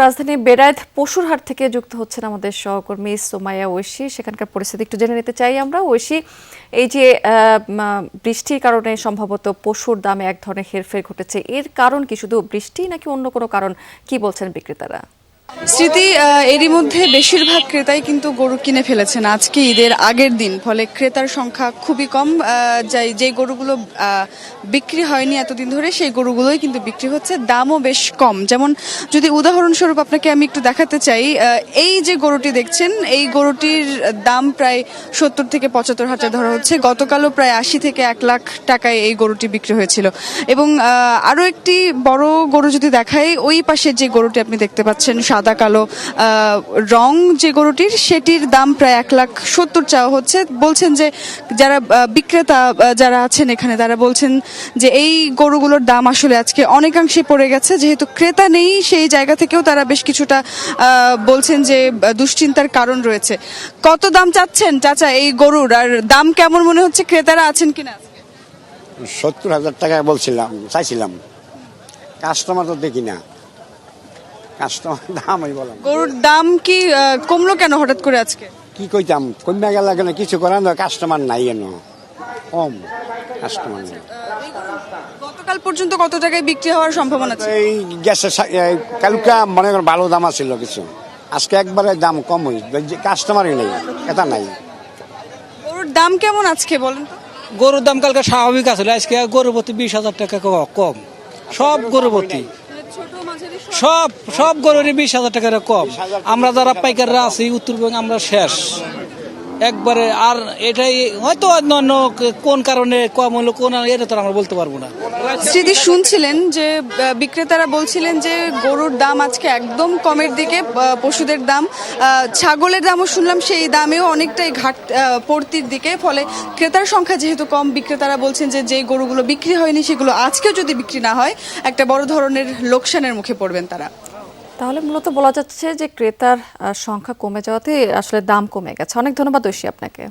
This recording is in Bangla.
রাজধানী বেড়াইত পশুর হাট থেকে যুক্ত হচ্ছেন আমাদের সহকর্মী সোমাইয়া ঐশী। সেখানকার পরিস্থিতি একটু জেনে নিতে চাই আমরা। ঐশী, এই যে বৃষ্টির কারণে সম্ভবত পশুর দামে এক ধরনের হেরফের ঘটেছে, এর কারণ কি শুধু বৃষ্টি নাকি অন্য কোনো কারণ, কি বলছেন বিক্রেতারা? স্মৃতি, এরই মধ্যে বেশিরভাগ ক্রেতাই কিন্তু গরু কিনে ফেলেছেন আজকে ঈদের আগের দিন, ফলে ক্রেতার সংখ্যা খুবই কম। যে গরুগুলো বিক্রি হয়নি এতদিন ধরে সেই গরুগুলোই কিন্তু বিক্রি হচ্ছে, দামও বেশ কম। যেমন যদি উদাহরণস্বরূপ আপনাকে আমি একটু দেখাতে চাই, এই যে গরুটি দেখছেন এই গরুটির দাম প্রায় 70 থেকে 75 হাজার ধরা হচ্ছে। গতকালও প্রায় 80 থেকে 1 লাখ টাকায় এই গরুটি বিক্রি হয়েছিল। এবং আরও একটি বড় গরু যদি দেখাই, ওই পাশে যে গরুটি আপনি দেখতে পাচ্ছেন সাদা কালো রং যে গরুটির, সেটির দাম প্রায় 1,70,000 চাওয়া হচ্ছে। বলছেন যে যারা বিক্রেতা যারা আছেন এখানে, তারা বলছেন যে এই গরুগুলোর দাম আসলে আজকে অনেকাংশে পড়ে গেছে। যেহেতু ক্রেতা নেই সেই জায়গা থেকেও তারা বেশ কিছুটা বলছেন যে দুশ্চিন্তার কারণ রয়েছে। কত দাম চাচ্ছেন চাচা এই গরুর, আর দাম কেমন মনে হচ্ছে, ক্রেতারা আছেন কিনা? 70,000 টাকা চাইছিলাম। কাস্টমার তো দেখি না, কাস্টমার দাম বললাম। গরুর দাম কি কমলো কেন হঠাৎ করে আজকে? কি কইতাম, কমে গেল কেন, কিছু করার নয়, কাস্টমার নাই কেন, কম কাস্টমার নেই। গতকাল পর্যন্ত কত টাকায় বিক্রি হওয়ার সম্ভাবনা আছে? এই গ্যাসের কালকা মনে করেন ভালো দাম আছিল কিছু, আজকে একবারে দাম কম হই, কাস্টমারই নেই, এটা নাই। গরুর দাম কেমন আজকে বলেন তো? গরুর দাম কালকে স্বাভাবিক আছে, আজকে গরুর প্রতি 20,000 টাকা কম। সব গরুর প্রতি সব গরুরই 20,000 টাকা কম। আমরা যারা পাইকাররা আছি উত্তরবঙ্গ, আমরা শেষ একবারে। আর এটাই হয়তো অন্য কোন কারণে কম হলো, কোন এটা তো আমরা বলতে পারবো না। স্মৃতি, শুনছিলেন যে বিক্রেতারা বলছিলেন যে গরুর দাম আজকে একদম কমের দিকে, পশুদের দাম, ছাগলের দামও শুনলাম সেই দামেও অনেকটাই ঘাট পড়তির দিকে। ফলে ক্রেতার সংখ্যা যেহেতু কম, বিক্রেতারা বলছেন যে যে গরুগুলো বিক্রি হয়নি সেগুলো আজকেও যদি বিক্রি না হয় একটা বড় ধরনের লোকসানের মুখে পড়বেন তারা। তাহলে মূলত বলা যাচ্ছে যে ক্রেতার সংখ্যা কমে যাওয়াতে আসলে দাম কমে গেছে। অনেক ধন্যবাদ ঐশী আপনাকে।